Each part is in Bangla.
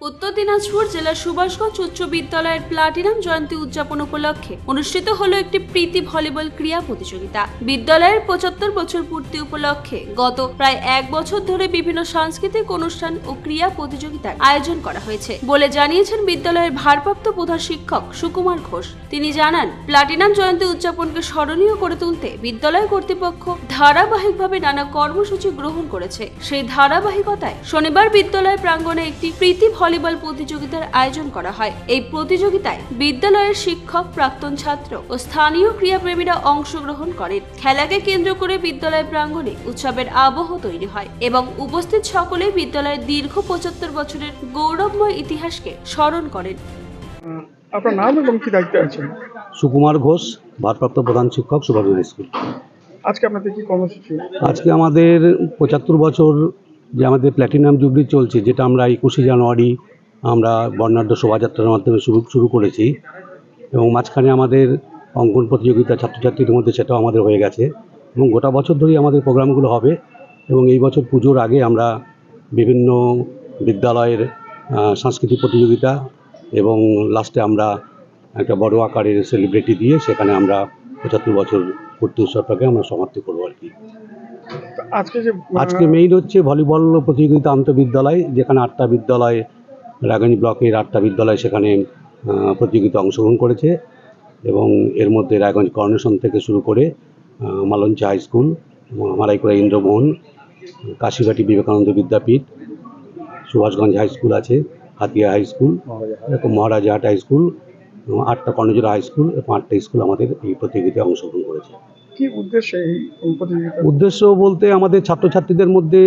উত্তর দিনাজপুর জেলার সুভাষগঞ্জ উচ্চ বিদ্যালয়ের প্লাটিনাম জয়ন্তী উদযাপন উপলক্ষে অনুষ্ঠিত হলো একটি প্রীতি ভলিবল ক্রীড়া প্রতিযোগিতা। বিদ্যালয়ের ৭৫ বছর পূর্তি উপলক্ষে গত প্রায় ১ বছর ধরে বিভিন্ন সাংস্কৃতিক অনুষ্ঠান ও ক্রীড়া প্রতিযোগিতার আয়োজন করা হয়েছে বলে জানিয়েছেন বিদ্যালয়ের ভারপ্রাপ্ত প্রধান শিক্ষক সুকুমার ঘোষ। তিনি জানান, প্লাটিনাম জয়ন্তী উদযাপনকে স্মরণীয় করে তুলতে বিদ্যালয় কর্তৃপক্ষ ধারাবাহিকভাবে নানা কর্মসূচি গ্রহণ করেছে। সেই ধারাবাহিকতায় শনিবার বিদ্যালয় প্রাঙ্গণে একটি প্রীতি ভলিবল প্রতিযোগিতার আয়োজন করা হয়। এই প্রতিযোগিতায় বিদ্যালয়ের শিক্ষক, প্রাক্তন ছাত্র ও স্থানীয় ক্রীড়াপ্রেমীরা অংশগ্রহণ করেন। খেলাকে কেন্দ্র করে বিদ্যালয় প্রাঙ্গণে উৎসবের আবহ তৈরি হয় এবং উপস্থিত সকলেই বিদ্যালয়ের দীর্ঘ ৭৫ বছরের গৌরবময় ইতিহাসকে স্মরণ করেন। আপনার নাম এবং কি দায়িত্বে আছেন? সুকুমার ঘোষ, ভারপ্রাপ্ত প্রধান শিক্ষক, সুভাষগঞ্জ স্কুল। আজকে আপনাদের কি কর্মসূচি? আজকে আমাদের ৭৫ বছর যে আমাদের প্ল্যাটিনাম জুবলি চলছে, যেটা আমরা ২১শে জানুয়ারি আমরা বর্ণাঢ্য শোভাযাত্রার মাধ্যমে শুরু করেছি এবং মাঝখানে আমাদের অঙ্কন প্রতিযোগিতা ছাত্রছাত্রীদের মধ্যে সেটাও আমাদের হয়ে গেছে এবং গোটা বছর ধরেই আমাদের প্রোগ্রামগুলো হবে। এবং এই বছর পুজোর আগে আমরা বিভিন্ন বিদ্যালয়ের সাংস্কৃতিক প্রতিযোগিতা এবং লাস্টে আমরা একটা বড় আকারের সেলিব্রিটি দিয়ে সেখানে আমরা ৭৫ বছর পূর্তি উৎসবটাকে আমরা সমাপ্তি করবো আর কি। আজকে মেইন হচ্ছে ভলিবল প্রতিযোগিতা আন্তঃবিদ্যালয়, যেখানে ৮টা বিদ্যালয়, রাগানি ব্লকের ৮টা বিদ্যালয় সেখানে প্রতিযোগিতা অংশগ্রহণ করেছে এবং এর মধ্যে রায়গঞ্জ করোনেশন থেকে শুরু করে মালঞ্চ হাই স্কুল, মারাইকোড়া ইন্দ্রমোহন, কাশীবাটি বিবেকানন্দ বিদ্যাপীঠ, সুভাষগঞ্জ হাই স্কুল আছে, হাতিয়া হাই স্কুল, এরকম মহারাজাহাট হাই স্কুল, ৮টা কর্ণজোড়া হাই স্কুল এবং ৮টা স্কুল আমাদের এই প্রতিযোগিতায় অংশগ্রহণ করেছে। কি উদ্দেশ্যে এই প্রতিযোগিতা? উদ্দেশ্য বলতে আমাদের ছাত্রছাত্রীদের মধ্যে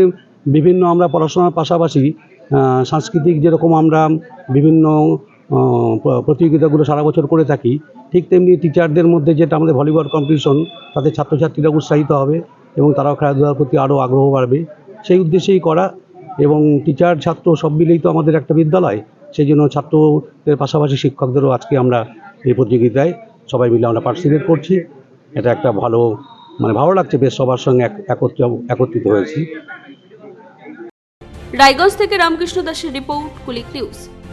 বিভিন্ন আমরা পড়াশোনার পাশাপাশি সাংস্কৃতিক যেরকম আমরা বিভিন্ন প্রতিযোগিতাগুলো সারা বছর করে থাকি, ঠিক তেমনি টিচারদের মধ্যে যেটা আমাদের ভলিবল কম্পিটিশন, তাতে ছাত্রছাত্রীরা উৎসাহিত হবে এবং তারাও খেলাধুলার প্রতি আরও আগ্রহ বাড়বে, সেই উদ্দেশ্যেই করা। এবং টিচার ছাত্র সব মিলেই তো আমাদের একটা বিদ্যালয়, সেই জন্য ছাত্রদের পাশাপাশি শিক্ষকদেরও আজকে আমরা এই প্রতিযোগিতায় সবাই মিলে আমরা পার্টিসিপেট করছি। এটা একটা ভালো লাগছে, বেশ সবার সঙ্গে একত্রিত হয়েছি। রায়গঞ্জ থেকে রামকৃষ্ণ দাসের রিপোর্ট, কুলিক নিউজ।